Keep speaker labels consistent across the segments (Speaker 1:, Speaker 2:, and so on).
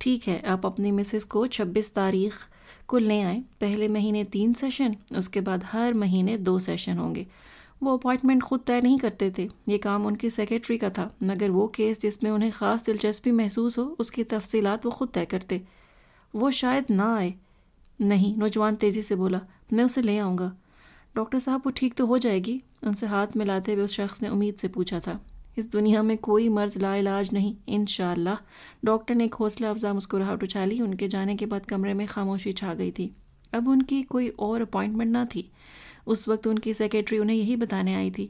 Speaker 1: ٹھیک ہے، آپ اپنی مسز کو 26 تاریخ کو لے آئیں. پہلے مہینے 3 سیشن، اس کے بعد ہر مہینے 2 سیشن ہوں گے. وہ اپائنٹمنٹ خود طے نہیں کرتے تھے، یہ کام ان کی سیکرٹری کا تھا، مگر وہ کیس جس میں انہیں خاص دلچسپی محسوس ہو اس کی تفصیلات وہ خود طے کرتے. وہ شاید نہ آئے. نہیں، نوجوان تیزی سے بولا، میں اسے لے آؤں گا. ڈاکٹر صاحب وہ ٹھیک تو ہو جائے گی؟ ان سے ہاتھ ملاتے ہوئے اس شخص نے امید سے پوچھا تھا. اس دنیا میں کوئی مرض لا علاج نہیں، انشاءاللہ. ڈاکٹر نے ایک حوصلہ افزا مسکراہٹ اچھالی. ان کے جانے کے بعد کمرے میں خاموشی چھا گئی تھی. اب ان کی کوئی اور اپائنٹمنٹ نہ تھی. اس وقت ان کی سیکرٹری انہیں یہی بتانے آئی تھی.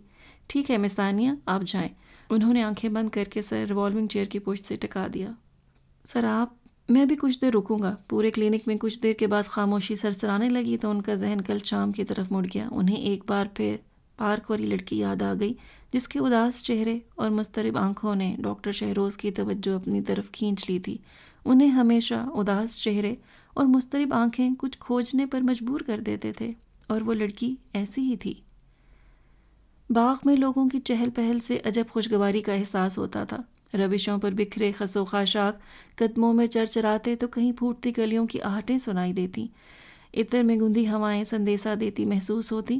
Speaker 1: ٹھیک ہے مس ثانیہ، آپ جائیں. انہوں نے آنکھیں بند کر کے سر ریوالونگ چیئر کی پشت سے ٹکا دیا. سر آپ، میں بھی کچھ دیر رکوں گا. پورے کلینک میں کچھ دیر کے بعد خاموشی سرسرانے لگی تو ان کا ذہن کل شام کی طرف مڑ گیا. انہیں ایک بار پھر پارک والی لڑکی یاد آ گئی جس کے اداس چہرے اور مضطرب آنکھوں نے ڈاکٹر شہروز کی توجہ اپنی طرف کھینچ لی تھی. انہیں ہمیشہ اداس چہرے اور مضطرب آنکھیں کچھ کھوجنے پر مجبور کر دیتے تھے، اور وہ لڑکی ایسی ہی تھی. باغ میں لوگوں کی چہل پہل سے عجب خوشگواری کا احساس ہوتا تھا. ربشوں پر بکھرے خس و خاشاک قدموں میں چرچراتے تو کہیں پھوٹتی کلیوں کی آہٹیں سنائی دیتی. عطر میں گندی ہوائیں سندیسہ دیتی محسوس ہوتی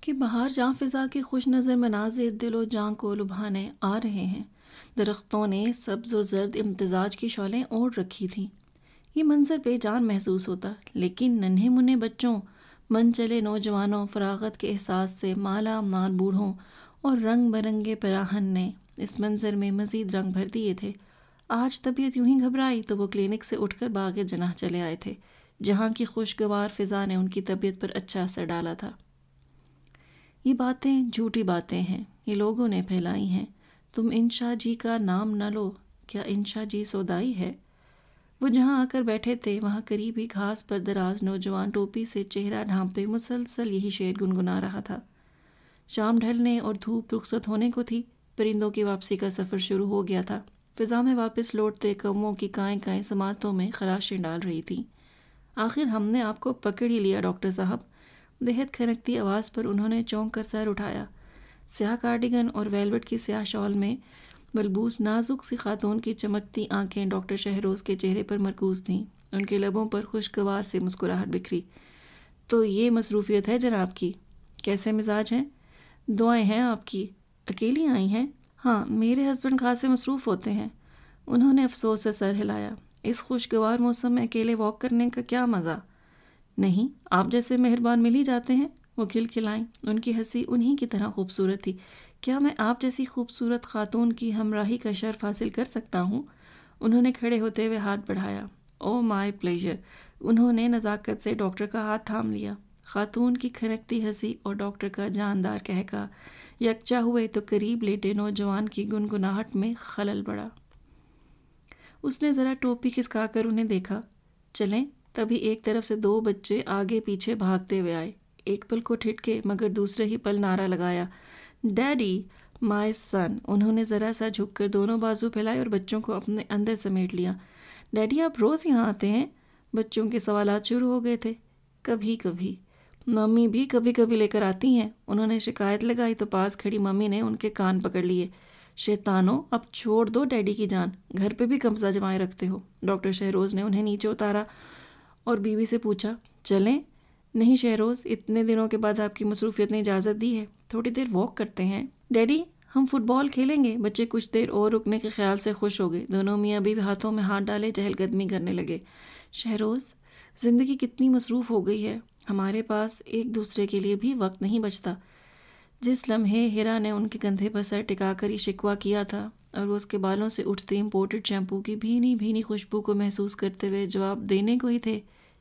Speaker 1: کہ بہار جاں فضا کے خوش نظر مناظر دل و جاں کو لبھانے آ رہے ہیں. درختوں نے سبز و زرد امتزاج کی شعلیں اوڑھ رکھی تھیں. یہ منظر بے جان محسوس ہوتا، لیکن ننھے منھے بچوں، من چلے نوجوانوں، فراغت کے احساس سے مالا مال بوڑھوں اور رنگ برنگے پراہن نے اس منظر میں مزید رنگ بھر دیے تھے. آج طبیعت یوں ہی گھبرائی تو وہ کلینک سے اٹھ کر باغ جناح چلے آئے تھے، جہاں کی خوشگوار فضا نے ان کی طبیعت پر اچھا اثر ڈالا تھا. یہ باتیں جھوٹی باتیں ہیں، یہ لوگوں نے پھیلائی ہیں. تم انشا جی کا نام نہ لو. کیا انشا جی سودائی ہے؟ وہ جہاں آ کر بیٹھے تھے وہاں قریب ہی گھاس پر دراز نوجوان ٹوپی سے چہرہ ڈھانپے مسلسل یہی شعر گنگنا رہا تھا. شام ڈھلنے اور دھوپ رخصت ہونے کو تھی. پرندوں کی واپسی کا سفر شروع ہو گیا تھا. فضا میں واپس لوٹتے کووں کی کائیں کائیں سماعتوں میں خراشیں ڈال رہی تھیں. آخر ہم نے آپ کو پکڑ ہی لیا ڈاکٹر صاحب. بےحد کھنکتی آواز پر انہوں نے چونک کر سر اٹھایا. سیاہ کارڈیگن اور ویلوٹ کی سیاہ شال میں ملبوس نازک سی خاتون کی چمکتی آنکھیں ڈاکٹر شہروز کے چہرے پر مرکوز تھیں. ان کے لبوں پر خوشگوار سے مسکراہٹ بکھری. تو یہ مصروفیت ہے جناب کی. کیسے مزاج ہیں؟ دعائیں ہیں آپ کی. اکیلی آئی ہیں؟ ہاں، میرے ہسبینڈ خاصے مصروف ہوتے ہیں. انہوں نے افسوس سے سر ہلایا. اس خوشگوار موسم میں اکیلے واک کرنے کا کیا مزہ. نہیں، آپ جیسے مہربان مل ہی جاتے ہیں. وہ کھلکھلائیں. ان کی ہنسی انہی کی طرح خوبصورت تھی. کیا میں آپ جیسی خوبصورت خاتون کی ہمراہی کا شرف حاصل کر سکتا ہوں؟ انہوں نے کھڑے ہوتے ہوئے ہاتھ بڑھایا. او مائی پلیجر. انہوں نے نزاکت سے ڈاکٹر کا ہاتھ تھام لیا. خاتون کی کھنکتی ہنسی اور ڈاکٹر کا جاندار کہکا یکجا ہوئے تو قریب لیٹے نوجوان کی گنگناہٹ میں خلل پڑا. اس نے ذرا ٹوپی کھسکا کر انہیں دیکھا. چلیں. تبھی ایک طرف سے 2 بچے آگے پیچھے بھاگتے ہوئے آئے. ایک پل کو ٹھٹکے مگر دوسرے ہی پل نعرہ لگایا. ڈیڈی، مائی سن. انہوں نے ذرا سا جھک کر دونوں بازو پھیلائے اور بچوں کو اپنے اندر سمیٹ لیا. ڈیڈی آپ روز یہاں آتے ہیں؟ بچوں کے سوالات شروع ہو گئے تھے. کبھی کبھی. ممی بھی کبھی کبھی لے کر آتی ہیں. انہوں نے شکایت لگائی تو پاس کھڑی ممی نے ان کے کان پکڑ لیے. شیطانو، اب چھوڑ دو ڈیڈی کی جان. گھر پہ بھی قبضہ جمائے رکھتے ہو. ڈاکٹر شہروز نے انہیں نیچے اتارا اور بیوی سے پوچھا، چلیں؟ نہیں شہروز، اتنے دنوں کے بعد آپ کی مصروفیت نے اجازت دی ہے، تھوڑی دیر واک کرتے ہیں. ڈیڈی، ہم فٹ بال کھیلیں گے. بچے کچھ دیر اور رکنے کے خیال سے خوش ہو گئے. دونوں میاں بیوی ہاتھوں میں ہاتھ ڈالے چہل قدمی کرنے لگے. شہروز، زندگی کتنی مصروف ہو گئی ہے، ہمارے پاس ایک دوسرے کے لیے بھی وقت نہیں بچتا. جس لمحے ہیرا نے ان کے کندھے پر سر ٹکا کر یہ شکوہ کیا تھا اور وہ اس کے بالوں سے اٹھتے امپورٹڈ شیمپو کی بھینی بھینی خوشبو کو محسوس کرتے ہوئے جواب دینے کو ہی تھے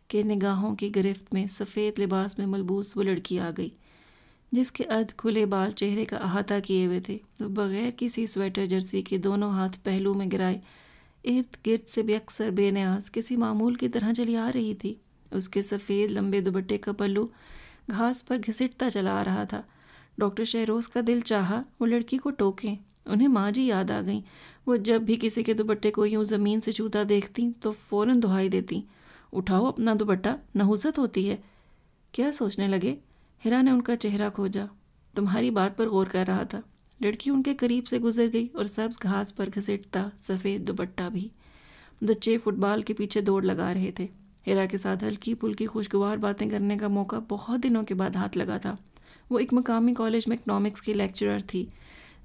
Speaker 1: کہ نگاہوں کی گرفت میں سفید لباس میں ملبوس وہ لڑکی آ گئی جس کے ادھ کھلے بال چہرے کا احاطہ کیے ہوئے تھے. وہ بغیر کسی سویٹر جرسی کے دونوں ہاتھ پہلو میں گرائے ارد گرد سے بھی اکثر بے نیاز کسی معمول کی طرح چلی آ رہی تھی. اس کے سفید لمبے دوپٹے کا پلو گھاس پر گھسٹتا چلا آ رہا تھا. ڈاکٹر شہروز کا دل چاہا وہ لڑکی کو ٹوکیں. انہیں ماں جی یاد آ گئیں. وہ جب بھی کسی کے دوپٹے کو یوں زمین سے چھوتا دیکھتی تو فوراً دہائی دیتی، اٹھاؤ اپنا دوپٹہ، نحوست ہوتی ہے. کیا سوچنے لگے؟ ہیرا نے ان کا چہرہ کھوجا. تمہاری بات پر غور کر رہا تھا. لڑکی ان کے قریب سے گزر گئی اور سبز گھاس پر گھسٹتا سفید دوپٹہ بھی بچے فٹ بال کے پیچھے دوڑ لگا رہے تھے۔ ہیرا کے ساتھ ہلکی پھلکی خوشگوار باتیں کرنے کا موقع بہت دنوں کے بعد ہاتھ لگا تھا۔ وہ ایک مقامی کالج میں اکنامکس کی لیکچرر تھی،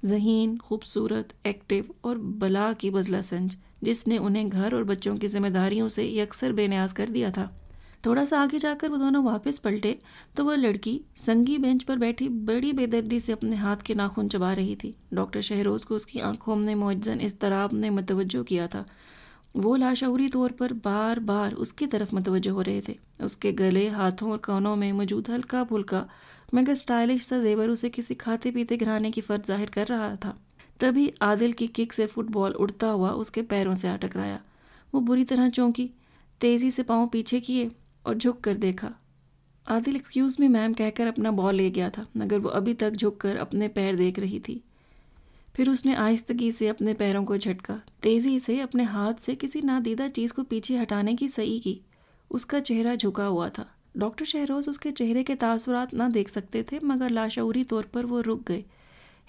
Speaker 1: ذہین، خوبصورت، ایکٹیو اور بلا کی بزلہ سنج، جس نے انہیں گھر اور بچوں کی ذمہ داریوں سے یکسر بے نیاز کر دیا تھا۔ تھوڑا سا آگے جا کر وہ دونوں واپس پلٹے تو وہ لڑکی سنگی بینچ پر بیٹھی بڑی بے دردی سے اپنے ہاتھ کے ناخن چبا رہی تھی۔ ڈاکٹر شہروز کو اس کی آنکھوں میں معجزن اضطراب نے متوجہ کیا تھا۔ وہ لاشعوری طور پر بار بار اس کی طرف متوجہ ہو رہے تھے۔ اس کے گلے، ہاتھوں اور کانوں میں موجود ہلکا پھلکا مگر سٹائلش سا زیور اسے کسی کھاتے پیتے گھرانے کی فرد ظاہر کر رہا تھا۔ تبھی عادل کی کک سے فٹ بال اڑتا ہوا اس کے پیروں سے آ ٹکرایا۔ وہ بری طرح چونکی، تیزی سے پاؤں پیچھے کیے اور جھک کر دیکھا۔ عادل ایکسکیوز می میم کہہ کر اپنا بال لے گیا تھا، مگر وہ ابھی تک جھک کر اپنے پیر دیکھ رہی تھی۔ پھر اس نے آہستگی سے اپنے پیروں کو جھٹکا، تیزی سے اپنے ہاتھ سے کسی نادیدہ چیز کو پیچھے ہٹانے کی سعی کی۔ اس کا چہرہ جھکا ہوا تھا۔ ڈاکٹر شہروز اس کے چہرے کے تاثرات نہ دیکھ سکتے تھے، مگر لاشعوری طور پر وہ رک گئے۔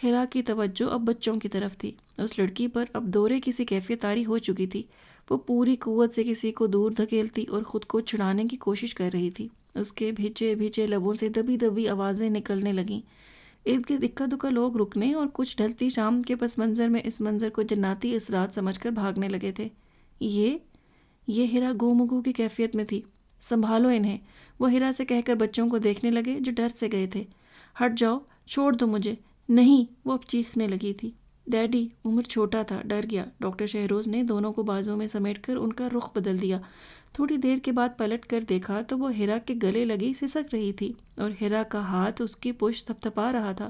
Speaker 1: ہیرا کی توجہ اب بچوں کی طرف تھی۔ اس لڑکی پر اب دورے کی سی کیفیت طاری ہو چکی تھی۔ وہ پوری قوت سے کسی کو دور دھکیلتی اور خود کو چھڑانے کی کوشش کر رہی تھی۔ اس کے بھیجے بھیجے لبوں سے دبی دبی آوازیں نکلنے لگیں۔ ارد گرد اکا دکا لوگ رکنے اور کچھ ڈھلتی شام کے پس منظر میں اس منظر کو جناتی اثرات سمجھ کر بھاگنے لگے تھے۔ یہ ہیرا گو کی کیفیت میں تھی۔ سنبھالو انہیں، وہ ہیرا سے کہہ کر بچوں کو دیکھنے لگے جو ڈر سے گئے تھے۔ ہٹ جاؤ، چھوڑ دو مجھے۔ نہیں، وہ اب چیخنے لگی تھی۔ ڈیڈی، عمر چھوٹا تھا، ڈر گیا۔ ڈاکٹر شہروز نے دونوں کو بازوں میں سمیٹ کر ان کا رخ بدل دیا۔ تھوڑی دیر کے بعد پلٹ کر دیکھا تو وہ ہیرا کے گلے لگی سسک رہی تھی اور ہیرا کا ہاتھ اس کی پشت تھپتھپا رہا تھا۔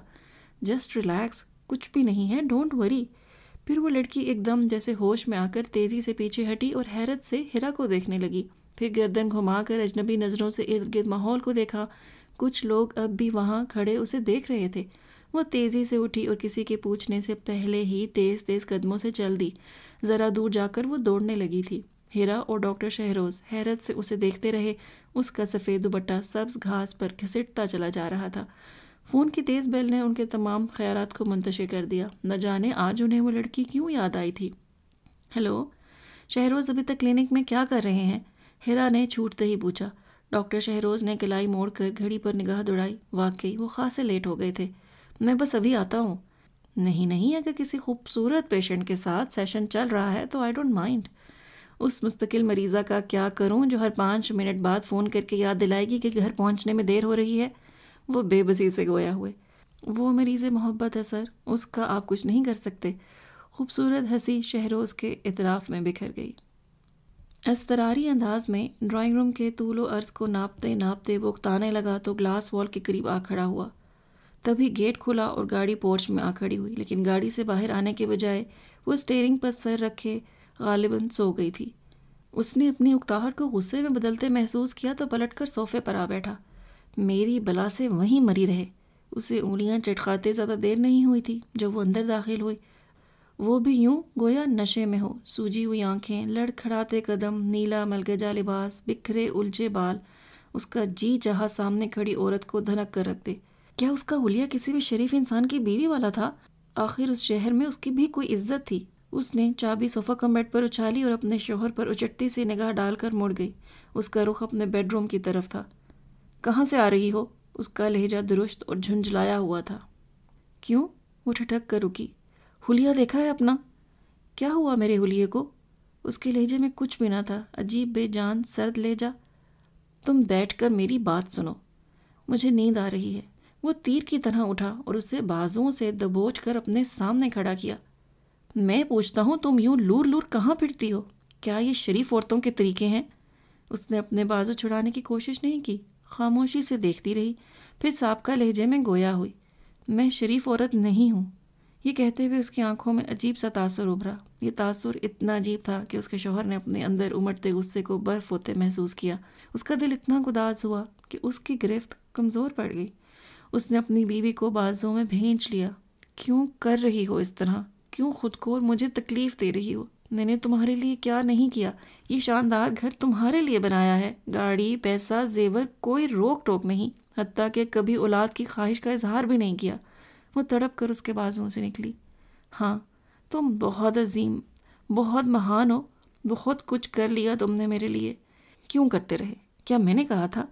Speaker 1: جسٹ ریلیکس، کچھ بھی نہیں ہے، ڈونٹ وری۔ پھر وہ لڑکی ایک دم جیسے ہوش میں آ کر تیزی سے پیچھے ہٹی اور حیرت سے ہیرا کو دیکھنے لگی۔ پھر گردن گھما کر اجنبی نظروں سے ارد گرد ماحول کو دیکھا۔ کچھ لوگ اب بھی وہاں کھڑے اسے دیکھ رہے تھے۔ وہ تیزی سے اٹھی اور کسی کے پوچھنے سے پہلے ہی تیز تیز قدموں سے چل دی۔ ذرا دور جا کر وہ دوڑنے لگی تھی۔ ہیرا اور ڈاکٹر شہروز حیرت سے اسے دیکھتے رہے۔ اس کا سفید دوپٹہ سبز گھاس پر گھسٹتا چلا جا رہا تھا۔ فون کی تیز بیل نے ان کے تمام خیالات کو منتشر کر دیا۔ نہ جانے آج انہیں وہ لڑکی کیوں یاد آئی تھی۔ ہیلو، شہروز ابھی تک کلینک میں کیا کر رہے ہیں؟ ہیرا نے چھوٹتے ہی پوچھا۔ ڈاکٹر شہروز نے کلائی موڑ کر گھڑی پر نگاہ دوڑائی۔ واقعی وہ خاصے لیٹ ہو گئے تھے۔ میں بس ابھی آتا ہوں۔ نہیں، اگر کسی خوبصورت پیشنٹ کے ساتھ سیشن چل رہا ہے تو آئی ڈونٹ مائنڈ۔ اس مستقل مریضہ کا کیا کروں جو ہر 5 منٹ بعد فون کر کے یاد دلائے گی کہ گھر پہنچنے میں دیر ہو رہی ہے؟ وہ بے بسی سے گویا ہوئے۔ وہ مریض محبت ہے سر، اس کا آپ کچھ نہیں کر سکتے۔ خوبصورت ہنسی شہروز کے اطراف میں بکھر گئی۔ اضطراری انداز میں ڈرائنگ روم کے طول و عرض کو ناپتے ناپتے وہ اکتانے لگا تو گلاس وال کے قریب آ کھڑا ہوا۔ تبھی گیٹ کھلا اور گاڑی پورچ میں آ کھڑی ہوئی، لیکن گاڑی سے باہر آنے کے بجائے وہ اسٹیئرنگ پر سر رکھے غالباً سو گئی تھی۔ اس نے اپنی اکتاہٹ کو غصے میں بدلتے محسوس کیا تو پلٹ کر صوفے پر آ بیٹھا۔ میری بلا سے وہیں مری رہے۔ اسے انگلیاں چٹکاتے زیادہ دیر نہیں ہوئی تھی جب وہ اندر داخل ہوئی، وہ بھی یوں گویا نشے میں ہو۔ سوجی ہوئی آنکھیں، لڑکھڑاتے قدم، نیلا ملگجا لباس، بکھرے الجھے بال۔ اس کا جی چاہا سامنے کھڑی عورت کو دھنک کر رکھ دے۔ کیا اس کا حلیہ کسی بھی شریف انسان کی بیوی والا تھا؟ آخر اس شہر میں اس کی بھی کوئی عزت تھی۔ اس نے چابی صوفہ کم بیڈ پر اچھالی اور اپنے شوہر پر اچٹتی سی نگاہ ڈال کر مڑ گئی۔ اس کا رخ اپنے بیڈ روم کی طرف تھا۔ کہاں سے آ رہی ہو؟ اس کا لہجہ درست اور جھنجھلایا ہوا تھا۔ کیوں؟ وہ ٹھٹک کر رکی۔ حلیہ دیکھا ہے اپنا؟ کیا ہوا میرے حلیے کو؟ اس کے لہجے میں کچھ بھی نہ تھا، عجیب بے جان سرد لہجہ۔ تم بیٹھ کر میری بات سنو، مجھے نیند آ رہی ہے۔ وہ تیر کی طرح اٹھا اور اسے بازوؤں سے دبوچ کر اپنے سامنے کھڑا کیا۔ میں پوچھتا ہوں تم یوں لور لور کہاں پھرتی ہو؟ کیا یہ شریف عورتوں کے طریقے ہیں؟ اس نے اپنے بازو چھڑانے کی کوشش نہیں کی، خاموشی سے دیکھتی رہی، پھر سابقہ لہجے میں گویا ہوئی۔ میں شریف عورت نہیں ہوں۔ یہ کہتے ہوئے اس کی آنکھوں میں عجیب سا تاثر ابھرا۔ یہ تاثر اتنا عجیب تھا کہ اس کے شوہر نے اپنے اندر امٹتے غصے کو برف ہوتے محسوس کیا۔ اس کا دل اتنا گداز ہوا کہ اس کی گرفت کمزور پڑ گئی۔ اس نے اپنی بیوی کو بازوں میں بھینچ لیا۔ کیوں کر رہی ہو اس طرح؟ کیوں خود کو اور مجھے تکلیف دے رہی ہو؟ میں نے تمہارے لیے کیا نہیں کیا؟ یہ شاندار گھر تمہارے لیے بنایا ہے، گاڑی، پیسہ، زیور، کوئی روک ٹوک نہیں، حتیٰ کہ کبھی اولاد کی خواہش کا اظہار بھی نہیں کیا۔ وہ تڑپ کر اس کے بازوؤں سے نکلی۔ ہاں، تم بہت عظیم، بہت مہان ہو، بہت کچھ کر لیا تم نے میرے لیے. کیوں کرتے رہے؟ کیا میں نے کہا تھا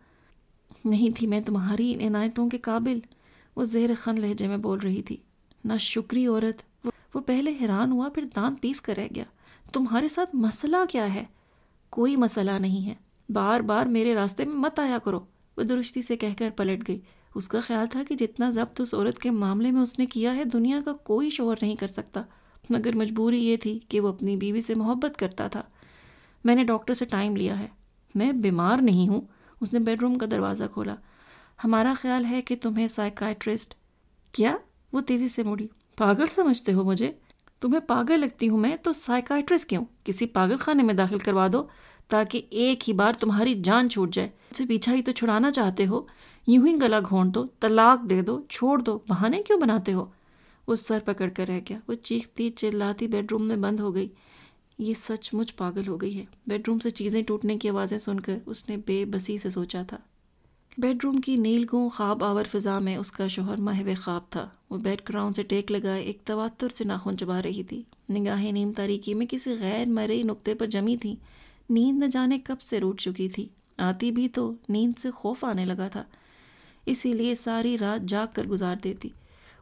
Speaker 1: نہیں تھی میں تمہاری ان عنایتوں کے قابل؟ وہ زیر خن لہجے میں بول رہی تھی. نہ شکری عورت. وہ پہلے حیران ہوا پھر دانت پیس کر رہ گیا. تمہارے ساتھ مسئلہ کیا ہے؟ کوئی مسئلہ نہیں ہے. بار بار میرے راستے میں مت آیا کرو. وہ درستی سے کہہ کر پلٹ گئی. اس کا خیال تھا کہ جتنا ضبط اس عورت کے معاملے میں اس نے کیا ہے دنیا کا کوئی شوہر نہیں کر سکتا، مگر مجبوری یہ تھی کہ وہ اپنی بیوی سے محبت کرتا تھا. میں نے ڈاکٹر سے ٹائم لیا ہے. میں بیمار نہیں ہوں. اس نے بیڈ روم کا دروازہ کھولا. ہمارا خیال ہے کہ تمہیں سائیکائٹرسٹ. کیا؟ وہ تیزی سے مڑی. پاگل سمجھتے ہو مجھے؟ تمہیں پاگل لگتی ہوں میں تو سائیکائٹرسٹ کیوں؟ کسی پاگل خانے میں داخل کروا دو تاکہ ایک ہی بار تمہاری جان چھوٹ جائے. مجھ سے پیچھا ہی تو چھڑانا چاہتے ہو. یوں ہی گلا گھونٹ دو، طلاق دے دو، چھوڑ دو. بہانے کیوں بناتے ہو؟ وہ سر پکڑ کر رہ گیا. وہ چیختی چلاتی بیڈ روم میں بند ہو گئی. یہ سچ مچ پاگل ہو گئی ہے. بیڈ روم سے چیزیں ٹوٹنے کی آوازیں سن کر اس نے بے بسی سے سوچا تھا. بیڈ روم کی نیلگوں خواب آور فضا میں اس کا شوہر محو خواب تھا. وہ بیڈ گراؤنڈ سے ٹیک لگائے ایک تواتر سے ناخن چبا رہی تھی. نگاہیں نیم تاریکی میں کسی غیر مرئی نقطے پر جمی تھیں. نیند نہ جانے کب سے روٹ چکی تھی. آتی بھی تو نیند سے خوف آنے لگا تھا، اسی لیے ساری رات جاگ کر گزار دیتی.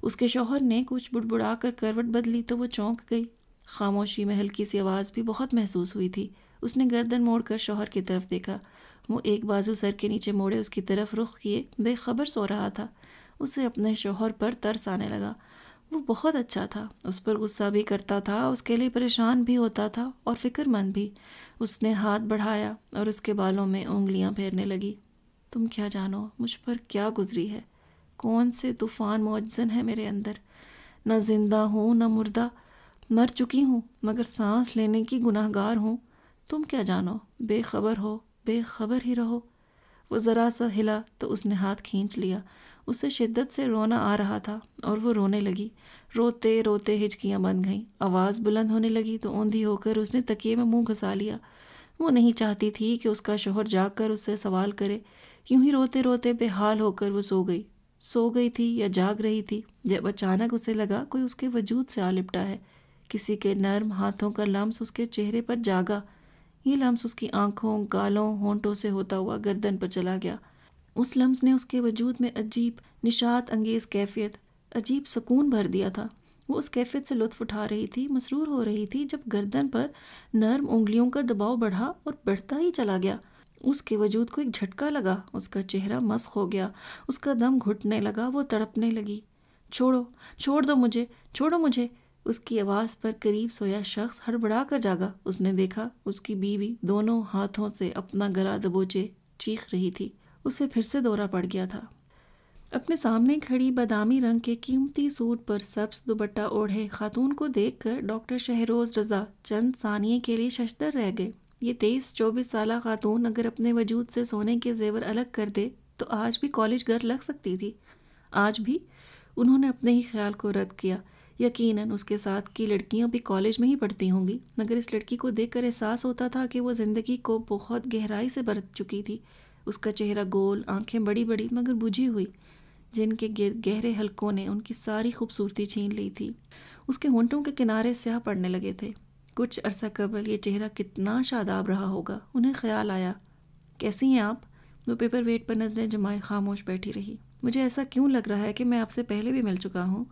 Speaker 1: اس کے شوہر نے کچھ بڑبڑا کر کروٹ بدلی تو وہ چونک گئی. خاموشی میں ہلکی سی آواز بھی بہت محسوس ہوئی تھی. اس نے گردن موڑ کر شوہر کی طرف دیکھا. وہ ایک بازو سر کے نیچے موڑے اس کی طرف رخ کیے بے خبر سو رہا تھا. اسے اپنے شوہر پر ترس آنے لگا. وہ بہت اچھا تھا. اس پر غصہ بھی کرتا تھا، اس کے لیے پریشان بھی ہوتا تھا اور فکر مند بھی. اس نے ہاتھ بڑھایا اور اس کے بالوں میں انگلیاں پھیرنے لگی. تم کیا جانو مجھ پر کیا گزری ہے؟ کون سے طوفان موجزن ہے میرے اندر؟ نہ زندہ ہوں نہ مردہ. مر چکی ہوں مگر سانس لینے کی گناہ گار ہوں. تم کیا جانو؟ بے خبر ہو، بے خبر ہی رہو. وہ ذرا سا ہلا تو اس نے ہاتھ کھینچ لیا. اسے شدت سے رونا آ رہا تھا اور وہ رونے لگی. روتے روتے ہچکیاں بن گئیں. آواز بلند ہونے لگی تو اوندھی ہو کر اس نے تکیے میں منہ گھسا لیا. وہ نہیں چاہتی تھی کہ اس کا شوہر جاگ کر اس سے سوال کرے. یوں ہی روتے روتے بے حال ہو کر وہ سو گئی تھی یا جاگ رہی تھی جب اچانک اسے لگا کوئی اس کے وجود سے آ لپٹا ہے. کسی کے نرم ہاتھوں کا لمس اس کے چہرے پر جاگا. یہ لمس اس کی آنکھوں، گالوں، ہونٹوں سے ہوتا ہوا گردن پر چلا گیا. اس لمس نے اس کے وجود میں عجیب نشاط انگیز کیفیت، عجیب سکون بھر دیا تھا. وہ اس کیفیت سے لطف اٹھا رہی تھی، مسرور ہو رہی تھی جب گردن پر نرم انگلیوں کا دباؤ بڑھا اور بڑھتا ہی چلا گیا. اس کے وجود کو ایک جھٹکا لگا. اس کا چہرہ مسخ ہو گیا. اس کا دم گھٹنے لگا. وہ تڑپنے لگی. چھوڑ دو مجھے، چھوڑو مجھے. اس کی آواز پر قریب سویا شخص ہڑبڑا کر جاگا. اس نے دیکھا اس کی بیوی دونوں ہاتھوں سے اپنا گلا دبوچے چیخ رہی تھی. اسے پھر سے دورہ پڑ گیا تھا. اپنے سامنے کھڑی بادامی رنگ کے قیمتی سوٹ پر سبز دوپٹہ اوڑھے خاتون کو دیکھ کر ڈاکٹر شہروز رضا چند ثانیے کے لیے ششدر رہ گئے. یہ 23-24 سالہ خاتون اگر اپنے وجود سے سونے کے زیور الگ کر دے تو آج بھی کالج گرل لگ سکتی تھی. آج بھی انہوں نے اپنے ہی خیال کو رد کیا. یقیناً اس کے ساتھ کی لڑکیاں بھی کالج میں ہی پڑھتی ہوں گی، مگر اس لڑکی کو دیکھ کر احساس ہوتا تھا کہ وہ زندگی کو بہت گہرائی سے برت چکی تھی. اس کا چہرہ گول، آنکھیں بڑی بڑی مگر بجھی ہوئی، جن کے گرد گہرے حلقوں نے ان کی ساری خوبصورتی چھین لی تھی. اس کے ہونٹوں کے کنارے سیاہ پڑنے لگے تھے. کچھ عرصہ قبل یہ چہرہ کتنا شاداب رہا ہوگا. انہیں خیال آیا، کیسی ہیں آپ؟ وہ پیپر ویٹ پر نظریں جمائے خاموش بیٹھی رہی. مجھے ایسا کیوں لگ رہا ہے کہ میں آپ سے پہلے بھی مل چکا ہوں.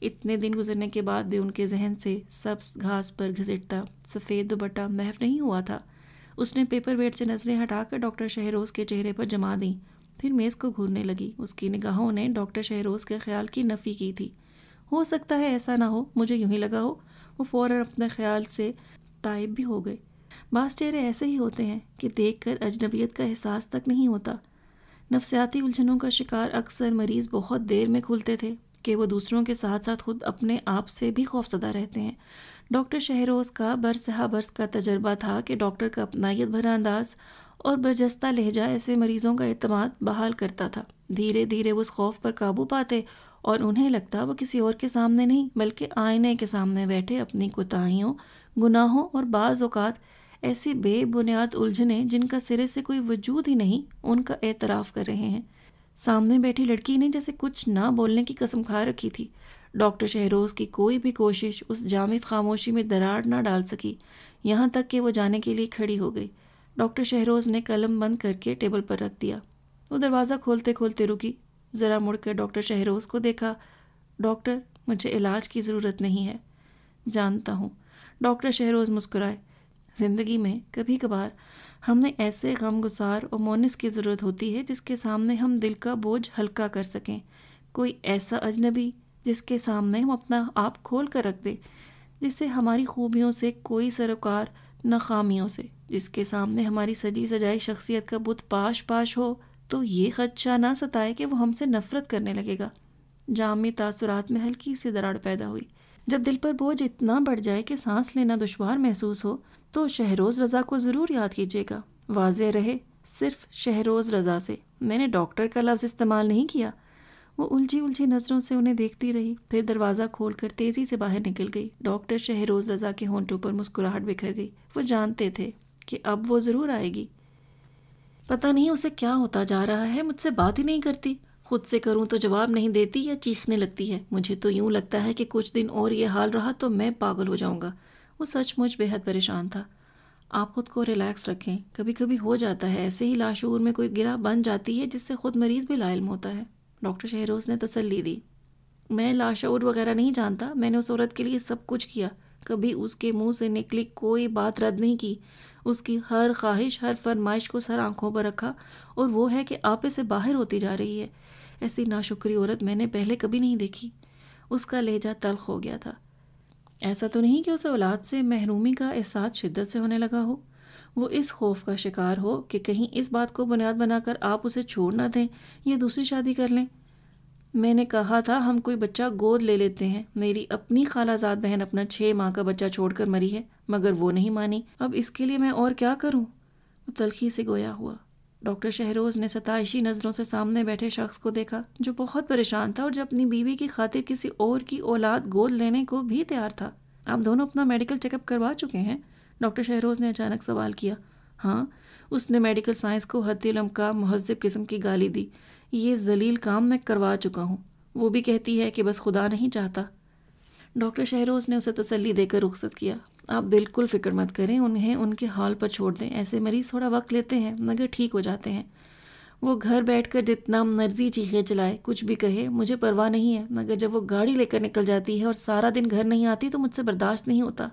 Speaker 1: اتنے دن گزرنے کے بعد بھی ان کے ذہن سے سبز گھاس پر گھسٹتا سفید دوپٹہ محو نہیں ہوا تھا. اس نے پیپر ویٹ سے نظریں ہٹا کر ڈاکٹر شہروز کے چہرے پر جما دیں، پھر میز کو گھورنے لگی. اس کی نگاہوں نے ڈاکٹر شہروز کے خیال کی نفی کی تھی. ہو سکتا ہے ایسا نہ ہو، مجھے یوں ہی لگا ہو. وہ فوراً اپنے خیال سے تائب بھی ہو گئے. بعض چہرے ایسے ہی ہوتے ہیں کہ دیکھ کر اجنبیت کا احساس تک نہیں ہوتا. نفسیاتی الجھنوں کا شکار اکثر مریض بہت دیر میں کھلتے تھے کہ وہ دوسروں کے ساتھ ساتھ خود اپنے آپ سے بھی خوفزدہ رہتے ہیں. ڈاکٹر شہروز کا برسہ برس کا تجربہ تھا کہ ڈاکٹر کا اپنائیت بھرا انداز اور برجستہ لہجہ ایسے مریضوں کا اعتماد بحال کرتا تھا. دھیرے دھیرے وہ اس خوف پر قابو پاتے اور انہیں لگتا وہ کسی اور کے سامنے نہیں بلکہ آئینے کے سامنے بیٹھے اپنی کوتاہیوں، گناہوں اور بعض اوقات ایسی بے بنیاد الجھنیں جن کا سرے سے کوئی وجود ہی نہیں ان کا اعتراف کر رہے ہیں. سامنے بیٹھی لڑکی نے جیسے کچھ نہ بولنے کی قسم کھا رکھی تھی. ڈاکٹر شہروز کی کوئی بھی کوشش اس جامد خاموشی میں دراڑ نہ ڈال سکی، یہاں تک کہ وہ جانے کے لیے کھڑی ہو گئی۔ ڈاکٹر شہروز نے قلم بند کر کے ٹیبل پر رکھ دیا۔ وہ دروازہ کھولتے کھولتے رکی، ذرا مڑ کر ڈاکٹر شہروز کو دیکھا۔ ڈاکٹر، مجھے علاج کی ضرورت نہیں ہے۔ جانتا ہوں۔ ڈاکٹر شہروز مسکرائے۔ زندگی میں کبھی کبھار ہمیں ایسے غم گسار اور مونس کی ضرورت ہوتی ہے جس کے سامنے ہم دل کا بوجھ ہلکا کر سکیں، کوئی ایسا اجنبی جس کے سامنے ہم اپنا آپ کھول کر رکھ دیں، جس سے ہماری خوبیوں سے کوئی سروکار نہ خامیوں سے، جس کے سامنے ہماری سجی سجائی شخصیت کا بت پاش پاش ہو تو یہ خدشہ نہ ستائے کہ وہ ہم سے نفرت کرنے لگے گا۔ جامع تاثرات میں ہلکی سی دراڑ پیدا ہوئی۔ جب دل پر بوجھ اتنا بڑھ جائے کہ سانس لینا دشوار محسوس ہو تو شہروز رضا کو ضرور یاد کیجیے گا۔ واضح رہے، صرف شہروز رضا سے، میں نے ڈاکٹر کا لفظ استعمال نہیں کیا۔ وہ الجھی الجھی نظروں سے انہیں دیکھتی رہی، پھر دروازہ کھول کر تیزی سے باہر نکل گئی۔ ڈاکٹر شہروز رضا کے ہونٹوں پر مسکراہٹ بکھر گئی۔ وہ جانتے تھے کہ اب وہ ضرور آئے گی۔ پتہ نہیں اسے کیا ہوتا جا رہا ہے، مجھ سے بات ہی نہیں کرتی، خود سے کروں تو جواب نہیں دیتی یا چیخنے لگتی ہے۔ مجھے تو یوں لگتا ہے کہ کچھ دن اور یہ حال رہا تو میں پاگل ہو جاؤں گا۔ وہ سچ مچ بے حد پریشان تھا۔ آپ خود کو ریلیکس رکھیں، کبھی کبھی ہو جاتا ہے، ایسے ہی لاشعور میں کوئی گرہ بن جاتی ہے جس سے خود مریض بھی لا علم ہوتا ہے۔ ڈاکٹر شہروز نے تسلی دی۔ میں لاشعور وغیرہ نہیں جانتا، میں نے اس عورت کے لیے سب کچھ کیا، کبھی اس کے منہ سے نکلی کوئی بات رد نہیں کی، اس کی ہر خواہش ہر فرمائش کو سر آنکھوں پر رکھا، اور وہ ہے کہ آپے سے باہر ہوتی جا رہی ہے۔ ایسی ناشکری عورت میں نے پہلے کبھی نہیں دیکھی۔ اس کا لہجہ تلخ ہو گیا تھا۔ ایسا تو نہیں کہ اسے اولاد سے محرومی کا احساس شدت سے ہونے لگا ہو، وہ اس خوف کا شکار ہو کہ کہیں اس بات کو بنیاد بنا کر آپ اسے چھوڑ نہ دیں یا دوسری شادی کر لیں۔ میں نے کہا تھا ہم کوئی بچہ گود لے لیتے ہیں، میری اپنی خالہ زاد بہن اپنا 6 ماہ کا بچہ چھوڑ کر مری ہے، مگر وہ نہیں مانی۔ اب اس کے لیے میں اور کیا کروں؟ وہ تلخی سے گویا ہوا۔ ڈاکٹر شہروز نے ستائشی نظروں سے سامنے بیٹھے شخص کو دیکھا جو بہت پریشان تھا اور جو اپنی بیوی کی خاطر کسی اور کی اولاد گود لینے کو بھی تیار تھا۔ آپ دونوں اپنا میڈیکل چیک اپ کروا چکے ہیں؟ ڈاکٹر شہروز نے اچانک سوال کیا۔ ہاں، اس نے میڈیکل سائنس کو حد الامکان مہذب قسم کی گالی دی۔ یہ ذلیل کام میں کروا چکا ہوں۔ وہ بھی کہتی ہے کہ بس خدا نہیں چاہتا۔ ڈاکٹر شہروز نے اسے تسلی دے کر رخصت کیا۔ آپ بالکل فکر مت کریں، انہیں ان کے حال پر چھوڑ دیں، ایسے مریض تھوڑا وقت لیتے ہیں مگر ٹھیک ہو جاتے ہیں۔ وہ گھر بیٹھ کر جتنا مرضی چیخے چلائے، کچھ بھی کہے، مجھے پرواہ نہیں ہے، مگر جب وہ گاڑی لے کر نکل جاتی ہے اور سارا دن گھر نہیں آتی تو مجھ سے برداشت نہیں ہوتا،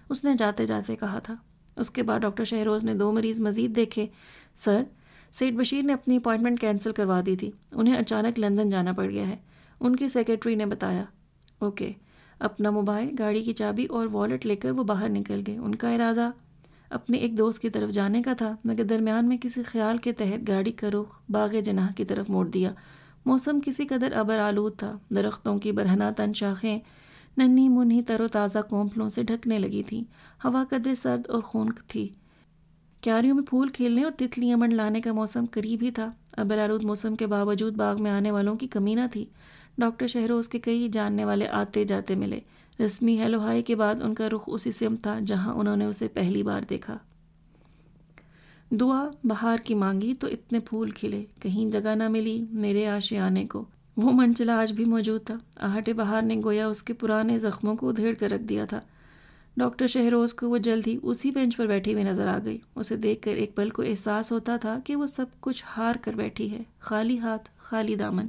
Speaker 1: اس نے جاتے جاتے کہا تھا۔ اس کے بعد ڈاکٹر شہروز نے 2 مریض مزید دیکھے۔ سر، سیٹ بشیر نے اپنی اپائنٹمنٹ کینسل کروا دی تھی، انہیں اچانک لندن جانا پڑ گیا ہے، ان کی سیکرٹری نے بتایا۔ اوکے۔ اپنا موبائل، گاڑی کی چابی اور والیٹ لے کر وہ باہر نکل گئے۔ ان کا ارادہ اپنے ایک دوست کی طرف جانے کا تھا، مگر درمیان میں کسی خیال کے تحت گاڑی کا رخ باغ جناح کی طرف موڑ دیا۔ موسم کسی قدر ابر آلود تھا، درختوں کی برہنہ تن شاخیں ننھی منھی تر و تازہ کونپلوں سے ڈھکنے لگی تھیں، ہوا قدرے سرد اور خنک تھی۔ کیاریوں میں پھول کھیلنے اور تتلیاں منڈلانے کا موسم قریب ہی تھا۔ ابر آلود موسم کے باوجود باغ میں آنے والوں کی کمی نہ تھی۔ ڈاکٹر شہروز کے کئی جاننے والے آتے جاتے ملے۔ رسمی ہیلو ہائی کے بعد ان کا رخ اسی سمت تھا جہاں انہوں نے اسے پہلی بار دیکھا۔ دعا بہار کی مانگی تو اتنے پھول کھلے، کہیں جگہ نہ ملی میرے آشیانے کو۔ وہ منچلا آج بھی موجود تھا، آہٹ بہار نے گویا اس کے پرانے زخموں کو ادھیڑ کر رکھ دیا تھا۔ ڈاکٹر شہروز کو وہ جلد ہی اسی بینچ پر بیٹھی ہوئی نظر آ گئی۔ اسے دیکھ کر ایک پل کو احساس ہوتا تھا کہ وہ سب کچھ ہار کر بیٹھی ہے، خالی ہاتھ خالی دامن۔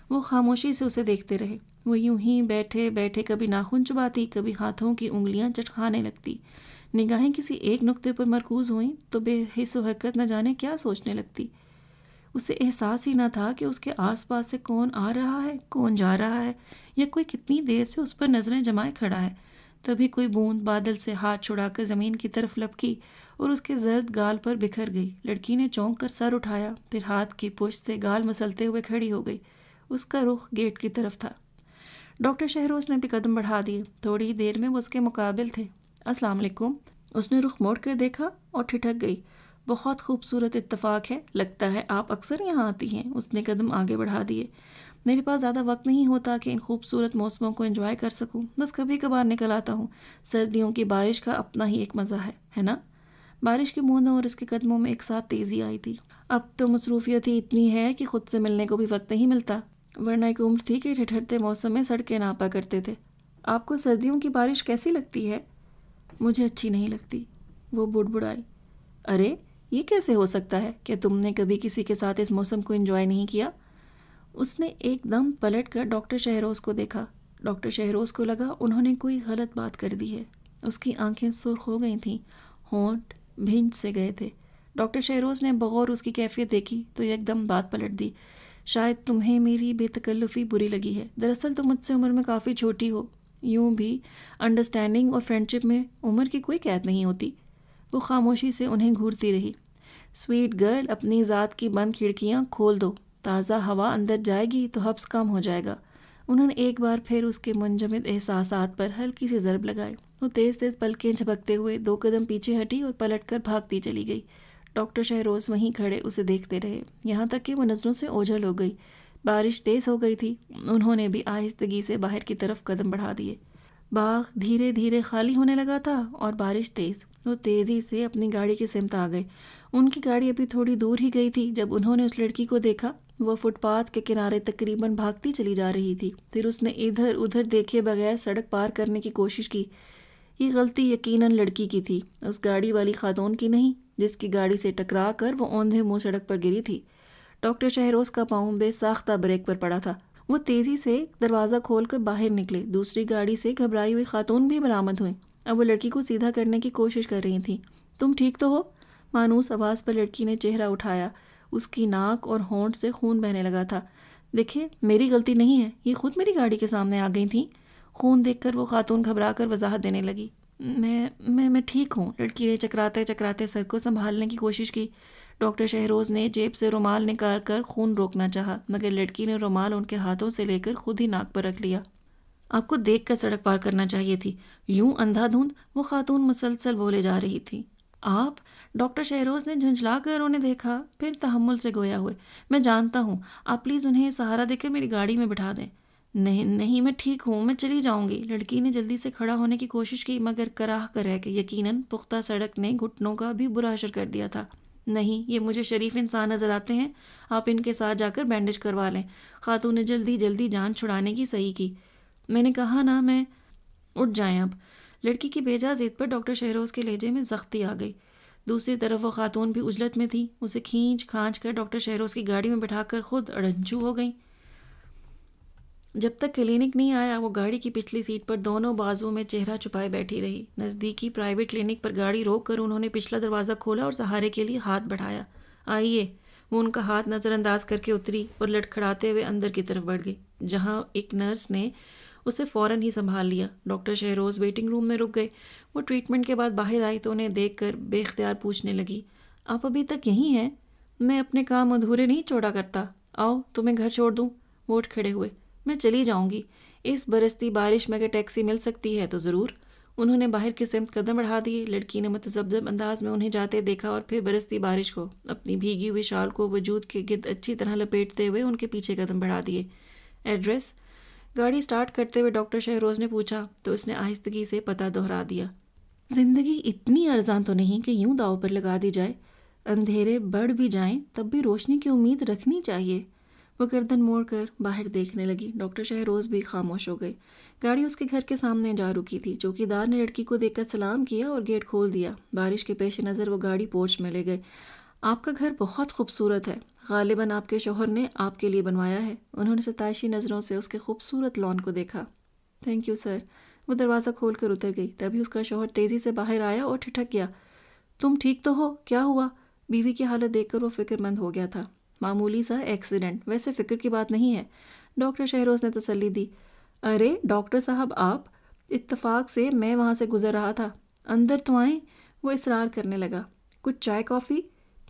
Speaker 1: وہ خاموشی سے اسے دیکھتے رہے۔ وہ یوں ہی بیٹھے بیٹھے کبھی ناخن چباتی، کبھی ہاتھوں کی انگلیاں چٹکانے لگتی۔ نگاہیں کسی ایک نقطے پر مرکوز ہوئیں تو بے حس و حرکت نہ جانے کیا سوچنے لگتی۔ اسے احساس ہی نہ تھا کہ اس کے آس پاس سے کون آ رہا ہے، کون جا رہا ہے، یا کوئی کتنی دیر سے اس پر نظریں جمائے کھڑا ہے۔ تبھی کوئی بوند بادل سے ہاتھ چھڑا کر زمین کی طرف لپکی اور اس کے زرد گال پر بکھر گئی۔ لڑکی نے چونک کر سر اٹھایا، پھر ہاتھ کی پشت سے گال مسلتے ہوئے کھڑی ہو گئی۔ اس کا رخ گیٹ کی طرف تھا۔ ڈاکٹر شہروز نے بھی قدم بڑھا دیے۔ تھوڑی ہی دیر میں وہ اس کے مقابل تھے۔ السلام علیکم۔ اس نے رخ موڑ کر دیکھا اور ٹھٹک گئی۔ بہت خوبصورت اتفاق ہے، لگتا ہے آپ اکثر یہاں آتی ہیں۔ اس نے قدم آگے بڑھا دیے۔ میرے پاس زیادہ وقت نہیں ہوتا کہ ان خوبصورت موسموں کو انجوائے کر سکوں، بس کبھی کبھار نکل آتا ہوں۔ سردیوں کی بارش کا اپنا ہی ایک مزہ ہے نا؟ بارش کی بوندوں اور اس کے قدموں میں ایک ساتھ تیزی آئی تھی۔ اب تو مصروفیت ہی اتنی ہے کہ خود سے ملنے کو بھی وقت نہیں ملتا۔ ورنہ ایک عمر تھی کہ ٹھٹھرتے موسم میں سڑکیں ناپا کرتے تھے۔ آپ کو سردیوں کی بارش کیسی لگتی ہے؟ مجھے اچھی نہیں لگتی، وہ بڑبڑائی۔ ارے یہ کیسے ہو سکتا ہے کہ تم نے کبھی کسی کے ساتھ اس موسم کو انجوائے نہیں کیا؟ اس نے ایک دم پلٹ کر ڈاکٹر شہروز کو دیکھا۔ ڈاکٹر شہروز کو لگا انہوں نے کوئی غلط بات کر دی ہے۔ اس کی آنکھیں سرخ ہو گئی تھیں، ہونٹ بھینج سے گئے تھے۔ ڈاکٹر شہروز نے بغور اس کی کیفیت دیکھی تو ایک دم بات پلٹ دی۔ شاید تمہیں میری بے تکلفی بری لگی ہے، دراصل تم مجھ سے عمر میں کافی چھوٹی ہو۔ یوں بھی انڈرسٹینڈنگ اور فرینڈشپ میں عمر کی کوئی قید نہیں ہوتی۔ وہ خاموشی سے انہیں گھورتی رہی۔ سویٹ گرل، اپنی ذات کی بند کھڑکیاں کھول دو، تازہ ہوا اندر جائے گی تو حبس کم ہو جائے گا۔ انہوں نے ایک بار پھر اس کے منجمد احساسات پر ہلکی سی ضرب لگائی۔ وہ تیز تیز پلکیں جھپکتے ہوئے 2 قدم پیچھے ہٹی اور پلٹ کر بھاگتی چلی گئی۔ ڈاکٹر شہروز وہیں کھڑے اسے دیکھتے رہے، یہاں تک کہ وہ نظروں سے اوجھل ہو گئی۔ بارش تیز ہو گئی تھی، انہوں نے بھی آہستگی سے باہر کی طرف قدم بڑھا دیے۔ باغ دھیرے دھیرے خالی ہونے لگا تھا اور بارش تیز۔ وہ تیزی سے اپنی گاڑی کی سمت آ گئے۔ ان کی گاڑی ابھی تھوڑی دور ہی گئی تھی جب انہوں نے اس لڑکی کو دیکھا۔ وہ فٹ پاتھ کے کنارے تقریباً بھاگتی چلی جا رہی تھی۔ پھر اس نے ادھر ادھر دیکھے بغیر سڑک پار کرنے کی کوشش کی۔ یہ غلطی یقیناً لڑکی کی تھی، اس گاڑی والی خاتون کی نہیں جس کی گاڑی سے ٹکرا کر وہ اوندھے منہ سڑک پر گری تھی۔ ڈاکٹر شہروز کا پاؤں بے ساختہ بریک پر پڑا تھا۔ وہ تیزی سے دروازہ کھول کر باہر نکلے۔ دوسری گاڑی سے گھبرائی ہوئی خاتون بھی برآمد ہوئیں۔ اب وہ لڑکی کو سیدھا کرنے کی کوشش کر رہی تھیں۔ تم ٹھیک تو ہو؟ مانوس آواز پر لڑکی نے چہرہ اٹھایا۔ اس کی ناک اور ہونٹ سے خون بہنے لگا تھا۔ دیکھیں، میری غلطی نہیں ہے، یہ خود میری گاڑی کے سامنے آ گئی تھیں۔ خون دیکھ کر وہ خاتون گھبرا کر وضاحت دینے لگی۔ میں ٹھیک ہوں۔ لڑکی نے چکراتے چکراتے سر کو سنبھالنے کی کوشش کی۔ ڈاکٹر شہروز نے جیب سے رومال نکال کر خون روکنا چاہا، مگر لڑکی نے رومال ان کے ہاتھوں سے لے کر خود ہی ناک پر رکھ لیا۔ آپ کو دیکھ کر سڑک پار کرنا چاہیے تھی، یوں اندھا دھند، وہ خاتون مسلسل بولے جا رہی تھی۔ آپ؟ ڈاکٹر شہروز نے جھنجھلا کر انہیں دیکھا، پھر تحمل سے گویا ہوئے۔ میں جانتا ہوں، آپ پلیز انہیں سہارا دے کر میری گاڑی میں بٹھا دیں۔ نہیں، میں ٹھیک ہوں، میں چلی جاؤں گی۔ لڑکی نے جلدی سے کھڑا ہونے کی کوشش کی مگر کراہ کر رہ گئی۔ یقیناً پختہ سڑک نے گھٹنوں کا بھی برا اثر کر دیا تھا۔ نہیں، یہ مجھے شریف انسان نظر آتے ہیں، آپ ان کے ساتھ جا کر بینڈیج کروا لیں۔ خاتون نے جلدی جان چھڑانے کی صحیح کی۔ میں نے کہا نا، میں اٹھ جائیں اب۔ لڑکی کی بے جا ضد پر ڈاکٹر شہروز کے لہجے میں سختی آ گئی۔ دوسری طرف وہ خاتون بھی اجلت میں تھی، اسے کھینچ کھانچ کر ڈاکٹر شہروز کی گاڑی میں بٹھا کر خود اڑنچو ہو گئیں۔ جب تک کلینک نہیں آیا وہ گاڑی کی پچھلی سیٹ پر دونوں بازو میں چہرہ چھپائے بیٹھی رہی۔ نزدیکی پرائیویٹ کلینک پر گاڑی روک کر انہوں نے پچھلا دروازہ کھولا اور سہارے کے لیے ہاتھ بڑھایا۔ آئیے۔ وہ ان کا ہاتھ نظر انداز کر کے اتری اور لڑکھڑاتے ہوئے اندر کی طرف بڑھ گئی، جہاں ایک نرس نے اسے فوراً ہی سنبھال لیا۔ ڈاکٹر شہروز ویٹنگ روم میں رک گئے۔ وہ ٹریٹمنٹ کے بعد باہر آئی تو انہیں دیکھ کر بے اختیار پوچھنے لگی، آپ ابھی تک یہیں ہیں؟ میں اپنے کام ادھورے نہیں چھوڑا کرتا۔ آؤ تمہیں گھر چھوڑ دوں۔ وہ اٹھ کھڑے ہوئے۔ میں چلی جاؤں گی، اس برستی بارش میں اگر ٹیکسی مل سکتی ہے تو ضرور۔ انہوں نے باہر کی سمت قدم بڑھا دیے۔ لڑکی نے متذبذب انداز میں انہیں جاتے دیکھا اور پھر برستی بارش کو اپنی بھیگی ہوئی شال کو وجود کے گرد اچھی طرح لپیٹتے ہوئے ان کے پیچھے قدم بڑھا دیے۔ ایڈریس؟ گاڑی سٹارٹ کرتے ہوئے ڈاکٹر شہروز نے پوچھا تو اس نے آہستگی سے پتہ دہرا دیا۔ زندگی اتنی ارزاں تو نہیں کہ یوں داؤ پر لگا دی جائے۔ اندھیرے بڑھ بھی جائیں تب بھی روشنی کی امید رکھنی چاہیے۔ وہ گردن موڑ کر باہر دیکھنے لگی۔ ڈاکٹر شہروز بھی خاموش ہو گئی۔ گاڑی اس کے گھر کے سامنے جا رکی تھی۔ چوکیدار نے لڑکی کو دیکھ کر سلام کیا اور گیٹ کھول دیا۔ بارش کے پیش نظر وہ گاڑی پورچ میں لے گئے۔ آپ کا گھر بہت خوبصورت ہے، غالباً آپ کے شوہر نے آپ کے لیے بنوایا ہے۔ انہوں نے ستائشی نظروں سے اس کے خوبصورت لان کو دیکھا۔ Thank you sir. وہ دروازہ کھول کر اتر گئی۔ تبھی اس کا شوہر تیزی سے باہر آیا اور ٹھٹک گیا۔ تم ٹھیک تو ہو؟ کیا ہوا؟ بیوی کی حالت دیکھ کر وہ فکر مند ہو گیا تھا۔ معمولی سا ایکسیڈنٹ، ویسے فکر کی بات نہیں ہے، ڈاکٹر شہروز نے تسلی دی۔ ارے ڈاکٹر صاحب، آپ؟ اتفاق سے میں وہاں سے گزر رہا تھا۔ اندر تو آئیں۔ وہ اصرار کرنے لگا۔ کچھ چائے کافی؟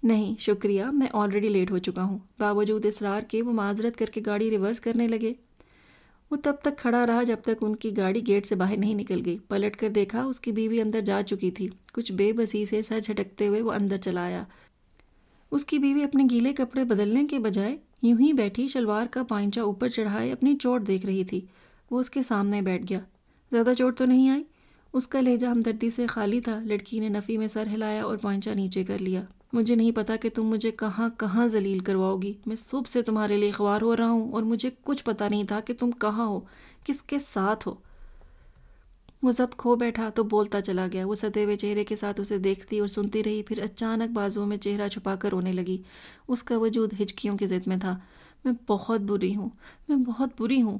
Speaker 1: نہیں شکریہ، میں آلریڈی لیٹ ہو چکا ہوں۔ باوجود اصرار کے وہ معذرت کر کے گاڑی ریورس کرنے لگے۔ وہ تب تک کھڑا رہا جب تک ان کی گاڑی گیٹ سے باہر نہیں نکل گئی۔ پلٹ کر دیکھا، اس کی بیوی اندر جا چکی تھی۔ کچھ بے بسی سے سر جھٹکتے ہوئے وہ اندر چلا آیا۔ اس کی بیوی اپنے گیلے کپڑے بدلنے کے بجائے یوں ہی بیٹھی شلوار کا پائنچہ اوپر چڑھائے اپنی چوٹ دیکھ رہی تھی۔ وہ اس کے سامنے بیٹھ گیا۔ زیادہ چوٹ تو نہیں آئی؟ اس کا لہجہ ہمدردی سے خالی تھا۔ لڑکی نے نفی میں سر ہلایا اور پائنچہ نیچے کر لیا۔ مجھے نہیں پتا کہ تم مجھے کہاں کہاں ذلیل کرواؤ گی. میں صبح سے تمہارے لیے خوار ہو رہا ہوں اور مجھے کچھ پتا نہیں تھا کہ تم کہاں ہو، کس کے ساتھ ہو. وہ ضبط کھو بیٹھا تو بولتا چلا گیا. وہ سدے ہوئے چہرے کے ساتھ اسے دیکھتی اور سنتی رہی، پھر اچانک بازوؤں میں چہرہ چھپا کر رونے لگی. اس کا وجود ہچکیوں کی ضد میں تھا. میں بہت بری ہوں، میں بہت بری ہوں.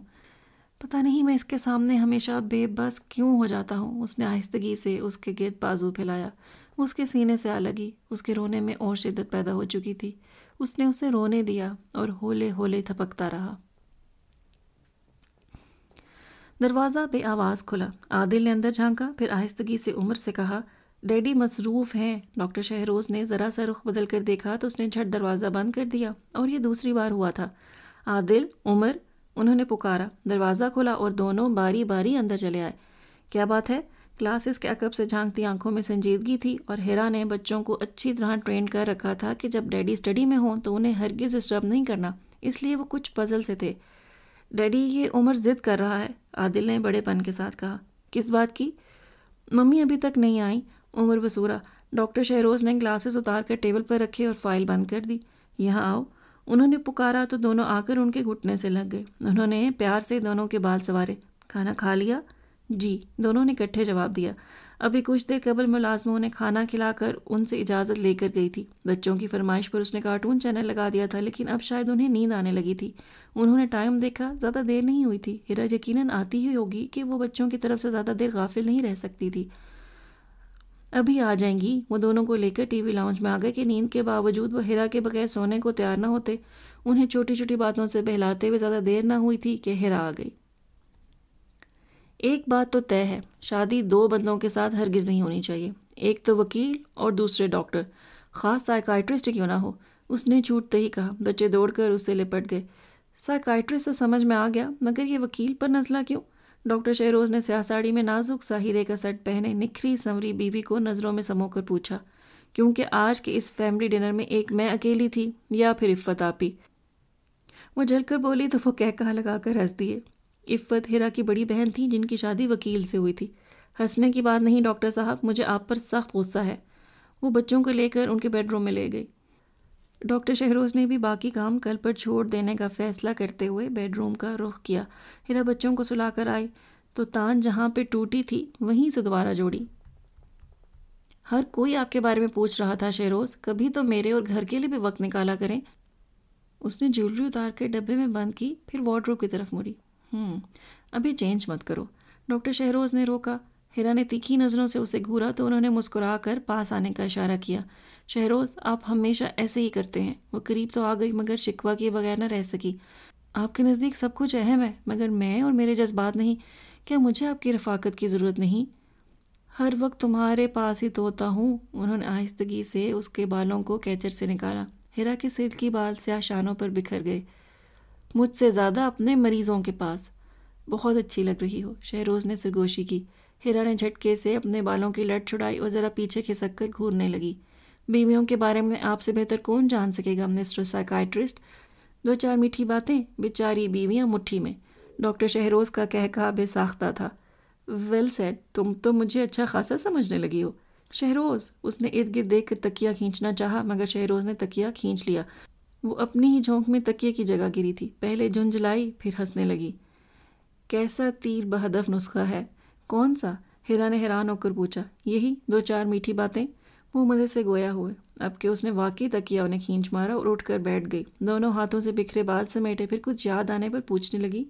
Speaker 1: پتہ نہیں میں اس کے سامنے ہمیشہ بے بس کیوں ہو جاتا ہوں. اس نے آہستگی سے اس کے گرد بازو پھیلایا. وہ اس کے سینے سے آ لگی. اس کے رونے میں اور شدت پیدا ہو چکی تھی. اس نے اسے رونے دیا اور ہولے ہولے تھپکتا رہا. دروازہ بے آواز کھلا. عادل نے اندر جھانکا، پھر آہستگی سے عمر سے کہا، ڈیڈی مصروف ہیں. ڈاکٹر شہروز نے ذرا سا رخ بدل کر دیکھا تو اس نے جھٹ دروازہ بند کر دیا، اور یہ دوسری بار ہوا تھا. عادل، عمر، انہوں نے پکارا. دروازہ کھلا اور دونوں باری باری اندر چلے آئے. کیا بات ہے؟ کلاسز کے عقب سے جھانکتی آنکھوں میں سنجیدگی تھی، اور ہیرا نے بچوں کو اچھی طرح ٹرین کر رکھا تھا کہ جب ڈیڈی اسٹڈی میں ہوں تو انہیں ہرگز ڈسٹرب نہیں کرنا. اس لیے وہ کچھ پزل سے تھے. ڈیڈی، یہ عمر ضد کر رہا ہے، عادل نے بڑے پن کے ساتھ کہا. کس بات کی؟ ممی ابھی تک نہیں آئیں. عمر بسورا. ڈاکٹر شہروز نے گلاسز اتار کر ٹیبل پر رکھے اور فائل بند کر دی. یہاں آؤ. انہوں نے پکارا تو دونوں آ کر ان کے گھٹنے سے لگ گئے. انہوں نے پیار سے دونوں کے بال سنوارے. کھانا کھا لیا؟ جی، دونوں نے اکٹھے جواب دیا. ابھی کچھ دیر قبل ملازموں نے کھانا کھلا کر ان سے اجازت لے کر گئی تھی. بچوں کی فرمائش پر اس نے کارٹون چینل لگا دیا تھا، لیکن اب شاید انہیں نیند آنے لگی تھی. انہوں نے ٹائم دیکھا، زیادہ دیر نہیں ہوئی تھی. ہیرا یقیناً آتی ہی ہوگی کہ وہ بچوں کی طرف سے زیادہ دیر غافل نہیں رہ سکتی تھی. ابھی آ جائیں گی. وہ دونوں کو لے کر ٹی وی لاؤنج میں آ گئے کہ نیند کے باوجود وہ ہیرا کے بغیر سونے کو تیار نہ ہوتے. انہیں چھوٹی چھوٹی باتوں سے بہلاتے ہوئے زیادہ دیر نہ ہوئی تھی کہ ہیرا آ گئی. ایک بات تو طے ہے، شادی دو بندوں کے ساتھ ہرگز نہیں ہونی چاہیے. ایک تو وکیل اور دوسرے ڈاکٹر، خاص سائیکائٹرسٹ کیوں نہ ہو. اس نے چھوٹتے ہی کہا. بچے دوڑ کر اس سے لپٹ گئے. سائیکائٹرسٹ تو سمجھ میں آ گیا، مگر یہ وکیل پر نزلہ کیوں؟ ڈاکٹر شہروز نے سیاہ ساڑی میں نازک سا ہیرے کا سیٹ پہنے نکھری سنوری بیوی کو نظروں میں سمو کر پوچھا. کیونکہ آج کے اس فیملی ڈنر میں ایک میں اکیلی تھی یا پھر عفت آپی؟ وہ جھل کر بولی تو وہ کہا لگا کر ہنس دیے. عفت ہیرا کی بڑی بہن تھی جن کی شادی وکیل سے ہوئی تھی. ہنسنے کی بات نہیں ڈاکٹر صاحب، مجھے آپ پر سخت غصہ ہے. وہ بچوں کو لے کر ان کے بیڈ روم میں لے گئی. ڈاکٹر شہروز نے بھی باقی کام کل پر چھوڑ دینے کا فیصلہ کرتے ہوئے بیڈ روم کا رخ کیا. ہیرا بچوں کو سلا کر آئی تو تان جہاں پہ ٹوٹی تھی وہیں سے دوبارہ جوڑی. ہر کوئی آپ کے بارے میں پوچھ رہا تھا شہروز، کبھی تو میرے اور گھر کے لیے بھی وقت نکالا کریں. اس نے جیولری اتار کے ڈبے میں بند کی، پھر وارڈروب کی طرف مڑی. ابھی چینج مت کرو. ڈاکٹر شہروز نے روکا. ہیرا نے تیکھی نظروں سے اسے گھورا تو انہوں نے مسکرا کر پاس آنے کا اشارہ کیا. شہروز، آپ ہمیشہ ایسے ہی کرتے ہیں. وہ قریب تو آ گئی مگر شکوہ کیے بغیر نہ رہ سکی. آپ کے نزدیک سب کچھ اہم ہے، مگر میں اور میرے جذبات نہیں. کیا مجھے آپ کی رفاقت کی ضرورت نہیں؟ ہر وقت تمہارے پاس ہی تو ہوتا ہوں. انہوں نے آہستگی سے اس کے بالوں کو کیچر سے نکالا. ہیرا کے سلکی بال سیاہ شانوں پر بکھر گئے. مجھ سے زیادہ اپنے مریضوں کے پاس. بہت اچھی لگ رہی ہو، شہروز نے سرگوشی کی. ہیرا نے جھٹکے سے اپنے بالوں کی لٹ چھڑائی اور ذرا پیچھے کھسک کر گھورنے لگی. بیویوں کے بارے میں آپ سے بہتر کون جان سکے گا مسٹر سائیکائٹرسٹ. دو چار میٹھی باتیں، بیچاری بیویاں مٹھی میں. ڈاکٹر شہروز کا کہا بے ساختہ تھا. ویل سیڈ، تم تو مجھے اچھا خاصا سمجھنے لگی ہو. شہروز، اس نے ارد گرد دیکھ کر تکیہ کھینچنا چاہا مگر شہروز نے تکیہ کھینچ لیا. وہ اپنی ہی جھونک میں تکیے کی جگہ گری تھی. پہلے جھنجھلائی پھر ہنسنے لگی. کیسا تیر بہدف نسخہ ہے؟ کون سا؟ ہیرا نے حیران ہو کر پوچھا. یہی دو چار میٹھی باتیں. وہ مزے سے گویا ہوئے. اب کہ اس نے واقعی تکیہ انہیں کھینچ مارا اور اٹھ کر بیٹھ گئی. دونوں ہاتھوں سے بکھرے بال سمیٹے، پھر کچھ یاد آنے پر پوچھنے لگی.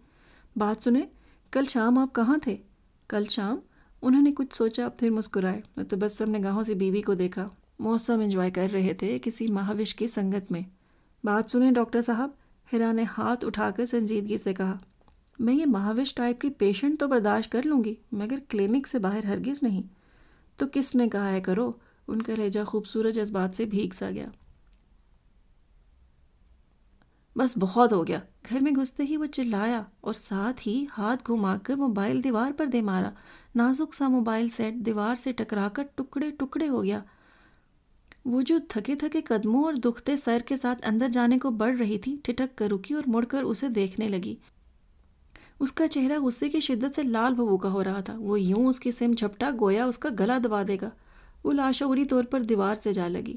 Speaker 1: بات سنیں، کل شام آپ کہاں تھے؟ کل شام؟ انہوں نے کچھ سوچا پھر مسکرائے. متبسم نگاہوں سے بیوی کو دیکھا. موسم انجوائے کر رہے تھے کسی مہاوش کی سنگت میں. بات سنیں ڈاکٹر صاحب، ہیرا نے ہاتھ اٹھا کر سنجیدگی سے کہا. میں یہ مہاوش ٹائپ کی پیشنٹ تو برداشت کر لوں گی مگر کلینک سے باہر ہرگز نہیں. تو کس نے کہا ہے کرو؟ ان کا لہجہ خوبصورت جذبات سے بھیگ سا گیا. بس بہت ہو گیا. گھر میں گھستے ہی وہ چلایا اور ساتھ ہی ہاتھ گھما کر موبائل دیوار پر دے مارا. نازک سا موبائل سیٹ دیوار سے ٹکرا کر ٹکڑے ٹکڑے ہو گیا. وہ جو تھکے تھکے قدموں اور دکھتے سر کے ساتھ اندر جانے کو بڑھ رہی تھی، ٹھٹک کر رکی اور مڑ کر اسے دیکھنے لگی. اس کا چہرہ غصے کی شدت سے لال بھبو کا ہو رہا تھا. وہ یوں اس کی سم جھپٹا گویا اس کا گلا دبا دے گا. وہ لاشعوری طور پر دیوار سے جا لگی.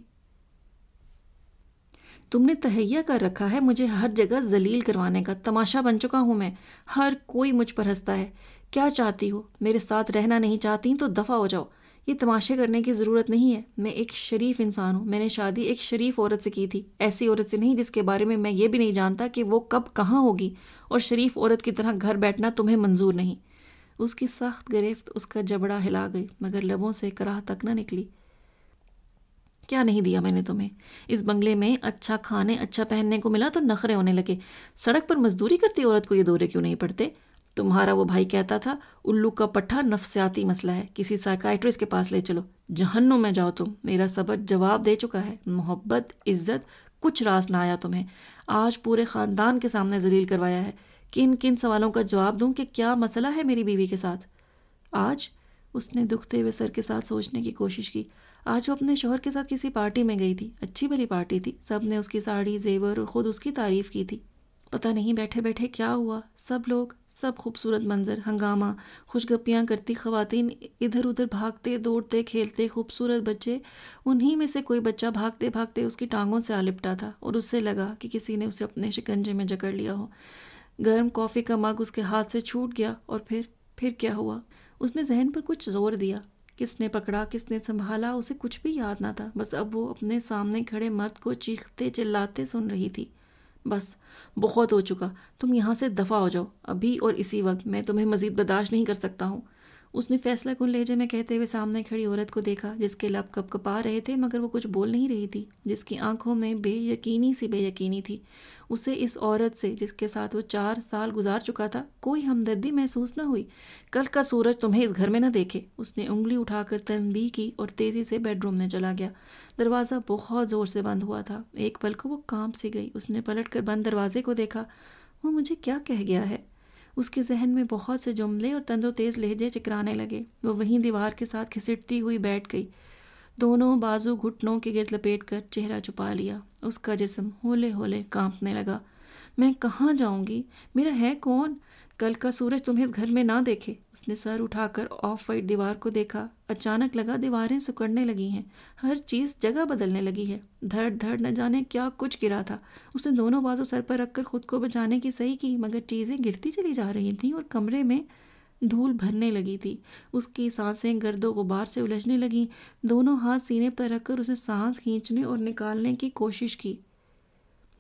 Speaker 1: تم نے تہیا کر رکھا ہے مجھے ہر جگہ ذلیل کروانے کا، تماشا بن چکا ہوں میں، ہر کوئی مجھ پر ہنستا ہے۔ کیا چاہتی ہو؟ میرے ساتھ رہنا نہیں چاہتی تو دفع ہو جاؤ، یہ تماشے کرنے کی ضرورت نہیں ہے۔ میں ایک شریف انسان ہوں، میں نے شادی ایک شریف عورت سے کی تھی، ایسی عورت سے نہیں جس کے بارے میں یہ بھی نہیں جانتا کہ وہ کب کہاں ہوگی، اور شریف عورت کی طرح گھر بیٹھنا تمہیں منظور نہیں۔ اس کی سخت گرفت اس کا جبڑا ہلا گئی، مگر لبوں سے کراہ تک نہ نکلی۔ کیا نہیں دیا میں نے تمہیں؟ اس بنگلے میں اچھا کھانے اچھا پہننے کو ملا تو نخرے ہونے لگے۔ سڑک پر مزدوری کرتی عورت کو یہ دورے کیوں نہیں پڑتے؟ تمہارا وہ بھائی کہتا تھا الو کا پٹھا نفسیاتی مسئلہ ہے، کسی سائیکائٹرسٹ کے پاس لے چلو۔ جہنم میں جاؤ تم، میرا سبق جواب دے چکا ہے۔ محبت عزت کچھ راس نہ آیا تمہیں، آج پورے خاندان کے سامنے ذلیل کروایا ہے۔ کن کن سوالوں کا جواب دوں کہ کیا مسئلہ ہے میری بیوی کے ساتھ؟ آج اس نے دکھتے ہوئے سر کے ساتھ سوچنے کی کوشش کی۔ آج وہ اپنے شوہر کے ساتھ کسی پارٹی میں گئی تھی، اچھی بھلی پارٹی تھی، سب نے اس کی ساڑی زیور اور خود اس کی تعریف کی تھی۔ پتہ نہیں بیٹھے بیٹھے کیا ہوا، سب لوگ، سب خوبصورت منظر، ہنگامہ، خوشگپیاں کرتی خواتین، ادھر ادھر بھاگتے دوڑتے کھیلتے خوبصورت بچے۔ انہی میں سے کوئی بچہ بھاگتے بھاگتے اس کی ٹانگوں سے آ لپٹا تھا اور اس سے لگا کہ کسی نے اسے اپنے شکنجے میں جکڑ لیا ہو۔ گرم کافی کا مگ اس کے ہاتھ سے چھوٹ گیا، اور پھر کیا ہوا؟ اس نے ذہن پر کچھ زور دیا، کس نے پکڑا، کس نے سنبھالا، اسے کچھ بھی یاد نہ تھا۔ بس اب وہ اپنے سامنے کھڑے مرد کو چیختے چلاتے سن رہی تھی۔ بس بہت ہو چکا، تم یہاں سے دفع ہو جاؤ، ابھی اور اسی وقت، میں تمہیں مزید برداشت نہیں کر سکتا ہوں۔ اس نے فیصلہ کن لہجے میں کہتے ہوئے سامنے کھڑی عورت کو دیکھا، جس کے لب کپ کپا رہے تھے مگر وہ کچھ بول نہیں رہی تھی، جس کی آنکھوں میں بے یقینی تھی۔ اسے اس عورت سے جس کے ساتھ وہ 4 سال گزار چکا تھا کوئی ہمدردی محسوس نہ ہوئی۔ کل کا سورج تمہیں اس گھر میں نہ دیکھے۔ اس نے انگلی اٹھا کر تنبیہ کی اور تیزی سے بیڈ روم میں چلا گیا۔ دروازہ بہت زور سے بند ہوا تھا، ایک پل کو وہ کانپ سی گئی۔ اس نے پلٹ کر بند دروازے کو دیکھا۔ وہ مجھے کیا کہہ گیا ہے؟ اس کے ذہن میں بہت سے جملے اور تند و تیز لہجے چکرانے لگے۔ وہ وہیں دیوار کے ساتھ گھسٹتی ہوئی بیٹھ گئی، دونوں بازو گھٹنوں کے گرد لپیٹ کر چہرہ چھپا لیا۔ اس کا جسم ہولے ہولے کانپنے لگا۔ میں کہاں جاؤں گی؟ میرا ہے کون؟ کل کا سورج تمہیں اس گھر میں نہ دیکھے۔ اس نے سر اٹھا کر آف وائٹ دیوار کو دیکھا۔ اچانک لگا دیواریں سکڑنے لگی ہیں، ہر چیز جگہ بدلنے لگی ہے۔ دھڑ دھڑ نہ جانے کیا کچھ گرا تھا۔ اس نے دونوں بازو سر پر رکھ کر خود کو بچانے کی صحیح کی، مگر چیزیں گرتی چلی جا رہی تھیں اور کمرے میں دھول بھرنے لگی تھی۔ اس کی سانسیں گرد و غبار سے الجھنے لگیں۔ دونوں ہاتھ سینے پر رکھ کر اسے سانس کھینچنے اور نکالنے کی کوشش کی،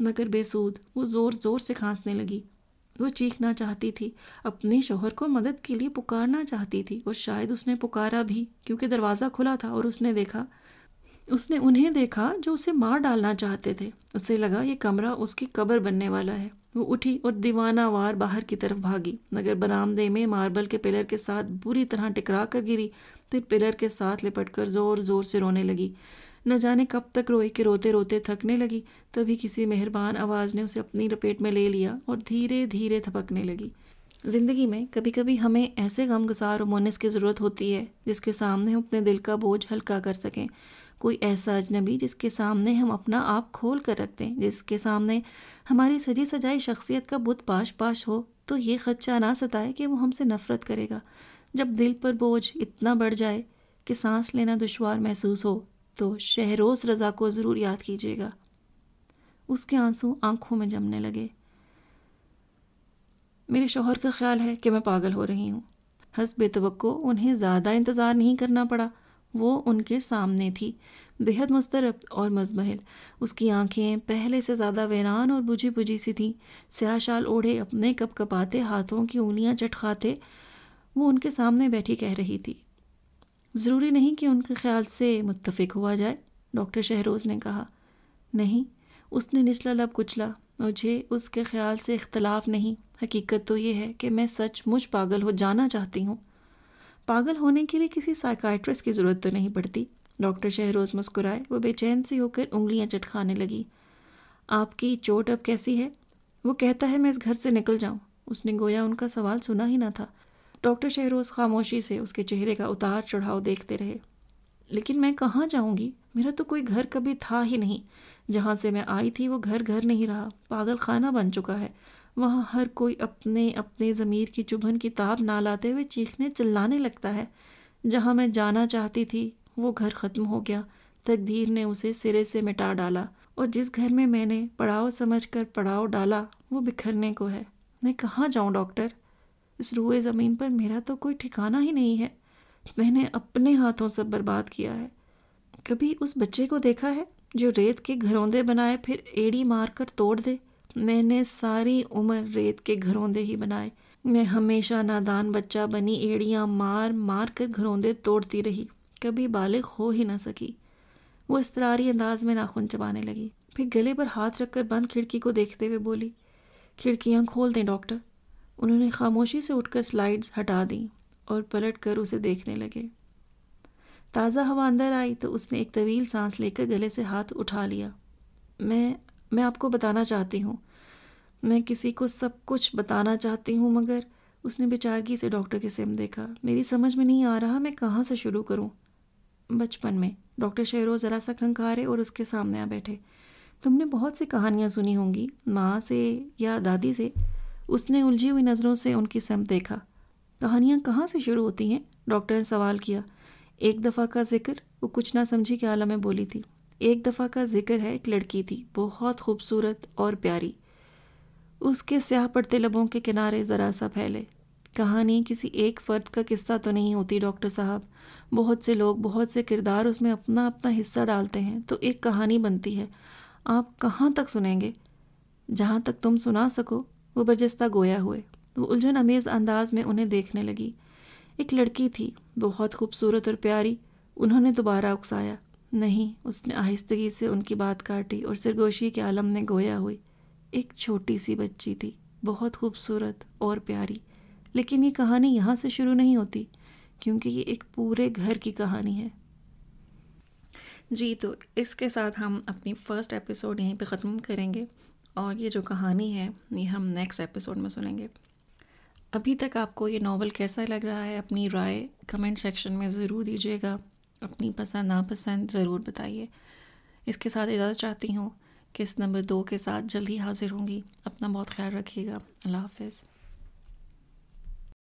Speaker 1: مگر بے سود۔ وہ زور زور سے کھانسنے لگی۔ وہ چیخنا چاہتی تھی، اپنے شوہر کو مدد کے لیے پکارنا چاہتی تھی، اور شاید اس نے پکارا بھی، کیونکہ دروازہ کھلا تھا اور اس نے انہیں دیکھا جو اسے مار ڈالنا چاہتے تھے۔ اسے لگا یہ کمرہ اس کی قبر بننے والا ہے۔ وہ اٹھی اور دیوانہ وار باہر کی طرف بھاگی، مگر برآمدے میں ماربل کے پلر کے ساتھ بری طرح ٹکرا کر گری، پھر پلر کے ساتھ لپٹ کر زور زور سے رونے لگی۔ نہ جانے کب تک روئی کہ روتے روتے تھکنے لگی۔ تبھی کسی مہربان آواز نے اسے اپنی لپیٹ میں لے لیا اور دھیرے دھیرے تھپکنے لگی۔ زندگی میں کبھی کبھی ہمیں ایسے غمگسار اور مونس کی ضرورت ہوتی ہے جس کے سامنے ہم اپنے دل کا بوجھ ہلکا کر سکیں، کوئی ایسا اجنبی جس کے سامنے ہم اپنا آپ کھول کر رکھ دیں، جس کے سامنے ہماری سجی سجائی شخصیت کا بت پاش پاش ہو، تو یہ خدشہ نہ ستائے کہ وہ ہم سے نفرت کرے گا۔ جب دل پر بوجھ اتنا بڑھ جائے کہ سانس لینا دشوار محسوس ہو تو شہروز رضا کو ضرور یاد کیجیے گا۔ اس کے آنسو آنکھوں میں جمنے لگے۔ میرے شوہر کا خیال ہے کہ میں پاگل ہو رہی ہوں۔ حسب توقع انہیں زیادہ انتظار نہیں کرنا پڑا، وہ ان کے سامنے تھی، بے حد مضطرب اور مزمحل۔ اس کی آنکھیں پہلے سے زیادہ ویران اور بجھی بجھی سی تھیں۔ سیاہ شال اوڑھے اپنے کپ کپاتے ہاتھوں کی انگلیاں چٹکھاتے وہ ان کے سامنے بیٹھی کہہ رہی تھی، ضروری نہیں کہ ان کے خیال سے متفق ہوا جائے۔ ڈاکٹر شہروز نے کہا۔ نہیں، اس نے نچلا لب کچلا، مجھے اس کے خیال سے اختلاف نہیں، حقیقت تو یہ ہے کہ میں سچ مچ پاگل ہو جانا چاہتی ہوں۔ پاگل ہونے کے لیے کسی سائیکائٹرسٹ کی ضرورت تو نہیں پڑتی۔ ڈاکٹر شہروز مسکرائے۔ وہ بے چین سی ہو کر انگلیاں چٹکھانے لگی۔ آپ کی چوٹ اب کیسی ہے؟ وہ کہتا ہے میں اس گھر سے نکل جاؤں۔ اس نے گویا ان کا سوال سنا ہی نہ تھا۔ ڈاکٹر شہروز خاموشی سے اس کے چہرے کا اتار چڑھاؤ دیکھتے رہے۔ لیکن میں کہاں جاؤں گی؟ میرا تو کوئی گھر کبھی تھا ہی نہیں۔ جہاں سے میں آئی تھی وہ گھر نہیں رہا، پاگل خانہ بن چکا ہے۔ وہاں ہر کوئی اپنے اپنے ضمیر کی چبھن کی تاب نہ لاتے ہوئے چیخنے چلانے لگتا ہے۔ جہاں میں جانا چاہتی تھی وہ گھر ختم ہو گیا، تقدیر نے اسے سرے سے مٹا ڈالا۔ اور جس گھر میں میں نے پڑاؤ سمجھ کر پڑاؤ ڈالا وہ بکھرنے کو ہے۔ میں کہاں جاؤں ڈاکٹر؟ اس روئے زمین پر میرا تو کوئی ٹھکانہ ہی نہیں ہے۔ میں نے اپنے ہاتھوں سب برباد کیا ہے۔ کبھی اس بچے کو دیکھا ہے جو ریت کے گھروندے بنائے پھر ایڑی مار کر توڑ دے؟ میں نے ساری عمر ریت کے گھروندے ہی بنائے۔ میں ہمیشہ نادان بچہ بنی، ایڑیاں مار مار کر گھروندے توڑتی رہی، کبھی بالغ ہو ہی نہ سکی۔ وہ اضطراری انداز میں ناخن چبانے لگی، پھر گلے پر ہاتھ رکھ کر بند کھڑکی کو دیکھتے ہوئے بولی، کھڑکیاں کھول دیں ڈاکٹر۔ انہوں نے خاموشی سے اٹھ کر سلائیڈز ہٹا دیں اور پلٹ کر اسے دیکھنے لگے۔ تازہ ہوا اندر آئی تو اس نے ایک طویل سانس لے کر گلے سے ہاتھ اٹھا لیا۔ میں آپ کو بتانا چاہتی ہوں، میں کسی کو سب کچھ بتانا چاہتی ہوں، مگر اس نے بیچارگی سے ڈاکٹر کی سمت دیکھا۔ میری سمجھ میں نہیں آ رہا میں کہاں سے شروع کروں۔ بچپن میں ڈاکٹر شہروز ذرا سا کھنکھارے اور اس کے سامنے آ بیٹھے۔ تم نے بہت سی کہانیاں سنی ہوں گی، ماں سے یا دادی سے؟ اس نے الجھی ہوئی نظروں سے ان کی سمت دیکھا۔ کہانیاں کہاں سے شروع ہوتی ہیں؟ ڈاکٹر نے سوال کیا۔ ایک دفعہ کا ذکر، وہ کچھ نہ سمجھی کے عالم میں بولی تھی۔ ایک دفعہ کا ذکر ہے، ایک لڑکی تھی، بہت خوبصورت اور پیاری۔ اس کے سیاہ پڑتے لبوں کے کنارے ذرا سا پھیلے۔ کہانی کسی ایک فرد کا قصہ تو نہیں ہوتی ڈاکٹر صاحب، بہت سے لوگ، بہت سے کردار اس میں اپنا اپنا حصہ ڈالتے ہیں تو ایک کہانی بنتی ہے۔ آپ کہاں تک سنیں گے؟ جہاں تک تم سنا سکو۔ وہ برجستہ گویا ہوئے۔ وہ الجھن امیز انداز میں انہیں دیکھنے لگی۔ ایک لڑکی تھی، بہت خوبصورت اور پیاری۔ انہوں نے دوبارہ اکسایا۔ نہیں، اس نے آہستگی سے ان کی بات کاٹی اور سرگوشی کے عالم میں گویا ہوئی۔ ایک چھوٹی سی بچی تھی، بہت خوبصورت اور پیاری، لیکن یہ کہانی یہاں سے شروع نہیں ہوتی، کیونکہ یہ ایک پورے گھر کی کہانی ہے۔ جی، تو اس کے ساتھ ہم اپنی فرسٹ ایپیسوڈ یہیں پہ ختم کریں گے، اور یہ جو کہانی ہے یہ ہم نیکسٹ ایپیسوڈ میں سنیں گے۔ ابھی تک آپ کو یہ ناول کیسا لگ رہا ہے؟ اپنی رائے کمنٹ سیکشن میں ضرور دیجیے گا، اپنی پسند ناپسند ضرور بتائیے۔ اس کے ساتھ اجازت چاہتی ہوں کہ اس نمبر 2 کے ساتھ جلدی حاضر ہوں گی۔ اپنا بہت خیال رکھیے گا۔ اللہ حافظ۔